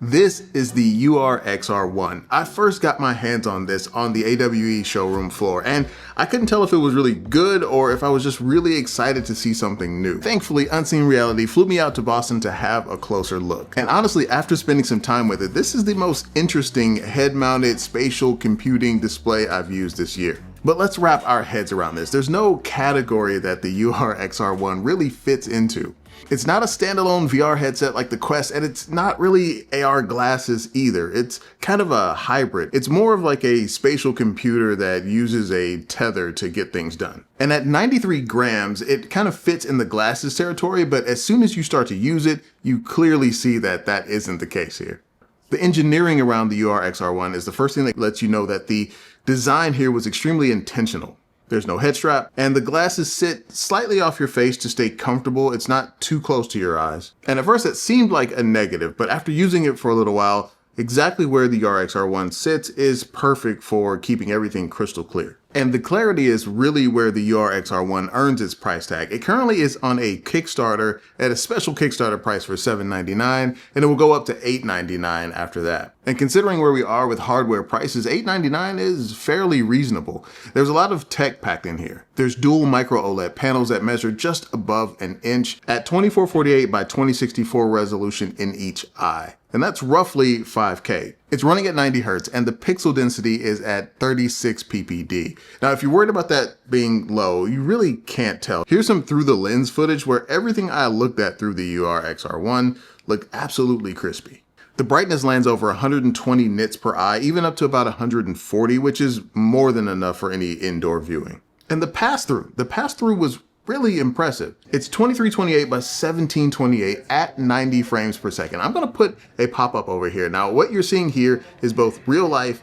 This is the URXR One. I first got my hands on this on the AWE showroom floor, and I couldn't tell if it was really good or if I was just really excited to see something new. Thankfully, Unseen Reality flew me out to Boston to have a closer look. And honestly, after spending some time with it, this is the most interesting head-mounted spatial computing display I've used this year. But let's wrap our heads around this. There's no category that the URXR One really fits into. It's not a standalone VR headset like the Quest, and it's not really AR glasses either. It's kind of a hybrid. It's more of like a spatial computer that uses a tether to get things done. And at 93 grams, it kind of fits in the glasses territory, but as soon as you start to use it, you clearly see that that isn't the case here. The engineering around the URXR One is the first thing that lets you know that the design here was extremely intentional. There's no head strap, and the glasses sit slightly off your face to stay comfortable. It's not too close to your eyes. And at first it seemed like a negative, but after using it for a little while, exactly where the URXR One sits is perfect for keeping everything crystal clear. And the clarity is really where the URXR One earns its price tag. It currently is on a Kickstarter at a special Kickstarter price for $7.99, and it will go up to $8.99 after that. And considering where we are with hardware prices, $8.99 is fairly reasonable. There's a lot of tech packed in here. There's dual micro OLED panels that measure just above an inch at 2448 by 2064 resolution in each eye. And that's roughly 5K. It's running at 90 Hertz and the pixel density is at 36 ppd. Now, if you're worried about that being low, you really can't tell. Here's some through the lens footage where everything I looked at through the URXR One looked absolutely crispy. The brightness lands over 120 nits per eye, even up to about 140, which is more than enough for any indoor viewing. And the pass-through was really impressive. It's 2328 by 1728 at 90 frames per second. I'm gonna put a pop-up over here. Now, what you're seeing here is both real life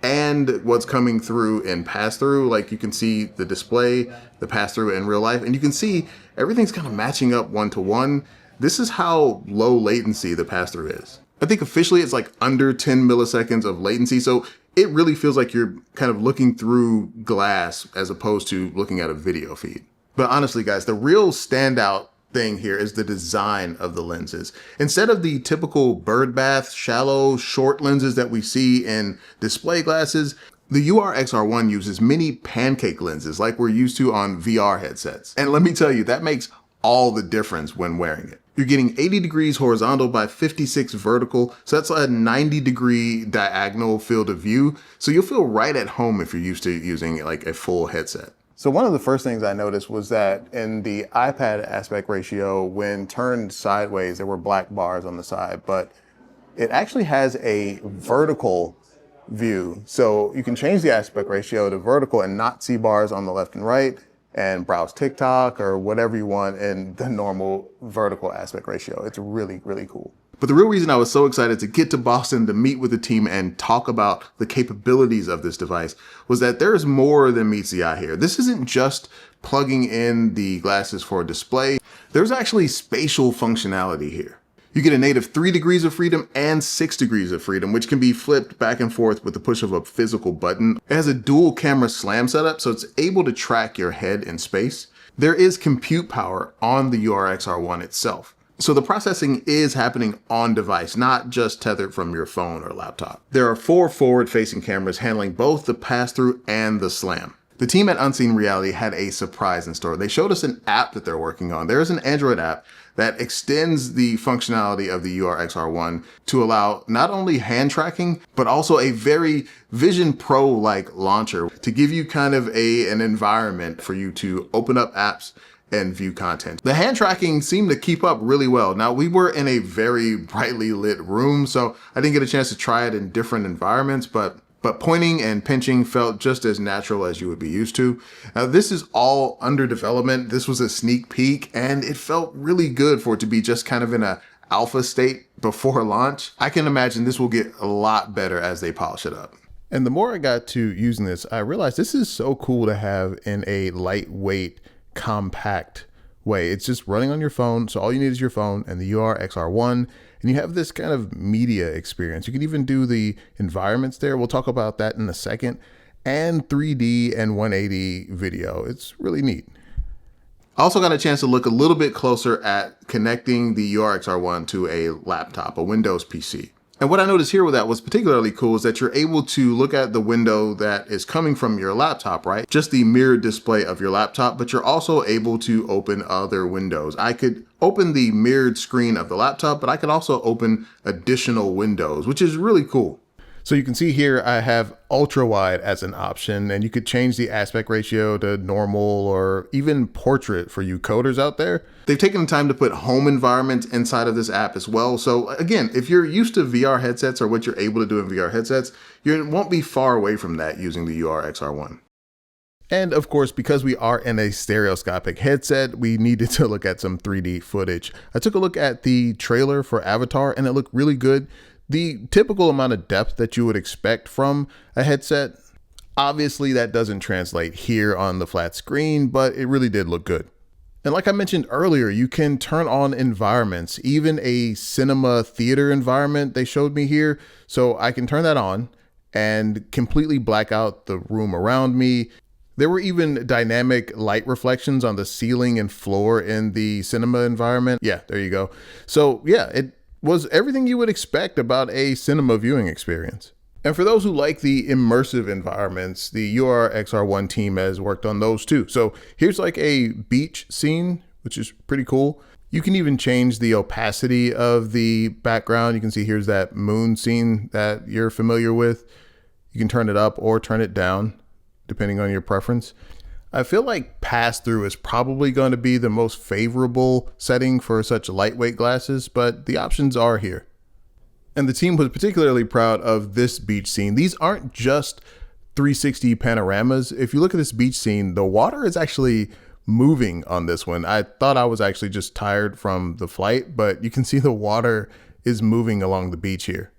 and what's coming through in pass-through. Like, you can see the display, the pass-through in real life, and you can see everything's kind of matching up one-to-one. This is how low latency the pass-through is. I think officially it's like under 10 milliseconds of latency, so it really feels like you're kind of looking through glass as opposed to looking at a video feed. But honestly, guys, the real standout thing here is the design of the lenses. Instead of the typical birdbath, shallow, short lenses that we see in display glasses, the URXR One uses mini pancake lenses like we're used to on VR headsets. And let me tell you, that makes all the difference when wearing it. You're getting 80 degrees horizontal by 56 vertical, so that's a 90-degree diagonal field of view. So you'll feel right at home if you're used to using like a full headset. So one of the first things I noticed was that in the iPad aspect ratio, when turned sideways, there were black bars on the side, but it actually has a vertical view. So you can change the aspect ratio to vertical and not see bars on the left and right and browse TikTok or whatever you want in the normal vertical aspect ratio. It's really, really cool. But the real reason I was so excited to get to Boston to meet with the team and talk about the capabilities of this device was that there is more than meets the eye here. This isn't just plugging in the glasses for a display. There's actually spatial functionality here. You get a native 3 degrees of freedom and 6 degrees of freedom, which can be flipped back and forth with the push of a physical button. It has a dual camera slam setup, so it's able to track your head in space. There is compute power on the URXR One itself. So the processing is happening on device, not just tethered from your phone or laptop. There are 4 forward-facing cameras handling both the pass-through and the slam. The team at Unseen Reality had a surprise in store. They showed us an app that they're working on. There is an Android app that extends the functionality of the URXR One to allow not only hand tracking, but also a very Vision Pro-like launcher to give you kind of an environment for you to open up apps and view content. The hand tracking seemed to keep up really well. Now, we were in a very brightly lit room, so I didn't get a chance to try it in different environments, but pointing and pinching felt just as natural as you would be used to. Now, this is all under development. This was a sneak peek, and it felt really good for it to be just kind of in a alpha state before launch. I can imagine this will get a lot better as they polish it up. And the more I got to using this, I realized this is so cool to have in a lightweight, compact way. It's just running on your phone. So all you need is your phone and the URXR One, and you have this kind of media experience. You can even do the environments there. We'll talk about that in a second, and 3D and 180 video. It's really neat. I also got a chance to look a little bit closer at connecting the URXR One to a laptop, a Windows PC. And what I noticed here with that was particularly cool is that you're able to look at the window that is coming from your laptop, right? Just the mirrored display of your laptop, but you're also able to open other windows. I could open the mirrored screen of the laptop, but I could also open additional windows, which is really cool. So you can see here, I have ultra wide as an option, and you could change the aspect ratio to normal or even portrait for you coders out there. They've taken the time to put home environments inside of this app as well. So again, if you're used to VR headsets or what you're able to do in VR headsets, you won't be far away from that using the URXR One. And of course, because we are in a stereoscopic headset, we needed to look at some 3D footage. I took a look at the trailer for Avatar and it looked really good. The typical amount of depth that you would expect from a headset, obviously that doesn't translate here on the flat screen, but it really did look good. And like I mentioned earlier, you can turn on environments, even a cinema theater environment they showed me here. So I can turn that on and completely black out the room around me. There were even dynamic light reflections on the ceiling and floor in the cinema environment. Yeah, there you go. So yeah, it was everything you would expect about a cinema viewing experience. And for those who like the immersive environments, the URXR One team has worked on those too. So here's like a beach scene, which is pretty cool. You can even change the opacity of the background. You can see here's that moon scene that you're familiar with. You can turn it up or turn it down, depending on your preference. I feel like pass-through is probably going to be the most favorable setting for such lightweight glasses, but the options are here. And the team was particularly proud of this beach scene. These aren't just 360 panoramas. If you look at this beach scene, the water is actually moving on this one. I thought I was actually just tired from the flight, but you can see the water is moving along the beach here.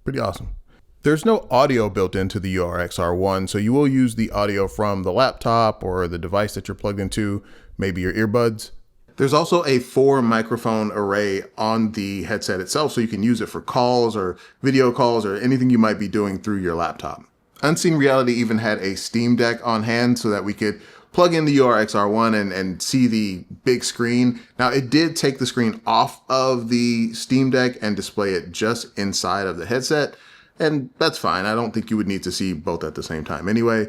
Pretty awesome. There's no audio built into the URXR One, so you will use the audio from the laptop or the device that you're plugged into, maybe your earbuds. There's also a 4 microphone array on the headset itself, so you can use it for calls or video calls or anything you might be doing through your laptop. Unseen Reality even had a Steam Deck on hand so that we could plug in the URXR One and see the big screen. Now it did take the screen off of the Steam Deck and display it just inside of the headset. And that's fine. I don't think you would need to see both at the same time anyway.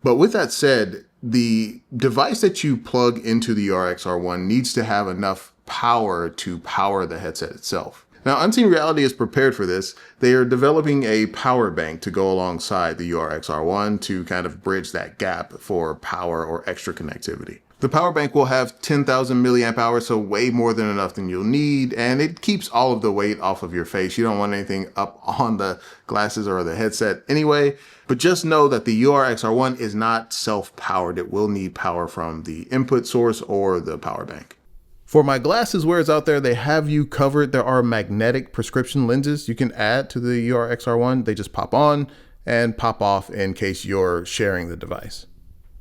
But with that said, the device that you plug into the URXR One needs to have enough power to power the headset itself. Now, Unseen Reality is prepared for this. They are developing a power bank to go alongside the URXR One to kind of bridge that gap for power or extra connectivity. The power bank will have 10,000 milliamp hours, so way more than enough than you'll need, and it keeps all of the weight off of your face. You don't want anything up on the glasses or the headset anyway, but just know that the URXR One is not self-powered. It will need power from the input source or the power bank. For my glasses wearers out there, they have you covered. There are magnetic prescription lenses you can add to the URXR One. They just pop on and pop off in case you're sharing the device.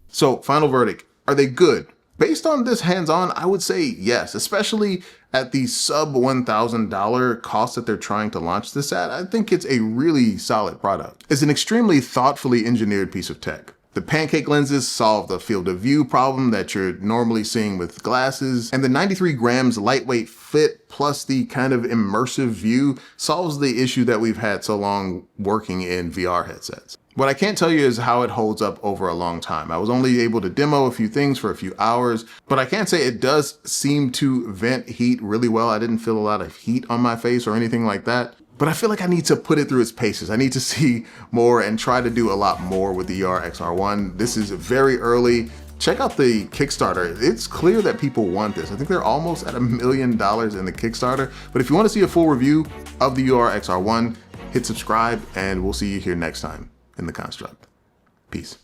So, final verdict. Are they good? Based on this hands-on, I would say yes, especially at the sub $1,000 cost that they're trying to launch this at. I think it's a really solid product. It's an extremely thoughtfully engineered piece of tech. The pancake lenses solve the field of view problem that you're normally seeing with glasses, and the 93 grams lightweight fit plus the kind of immersive view solves the issue that we've had so long working in VR headsets. What I can't tell you is how it holds up over a long time. I was only able to demo a few things for a few hours, but I can say it does seem to vent heat really well. I didn't feel a lot of heat on my face or anything like that. But I feel like I need to put it through its paces. I need to see more and try to do a lot more with the URXR One. This is very early. Check out the Kickstarter. It's clear that people want this. I think they're almost at $1 million in the Kickstarter. But if you want to see a full review of the URXR One, hit subscribe and we'll see you here next time in the construct. Peace.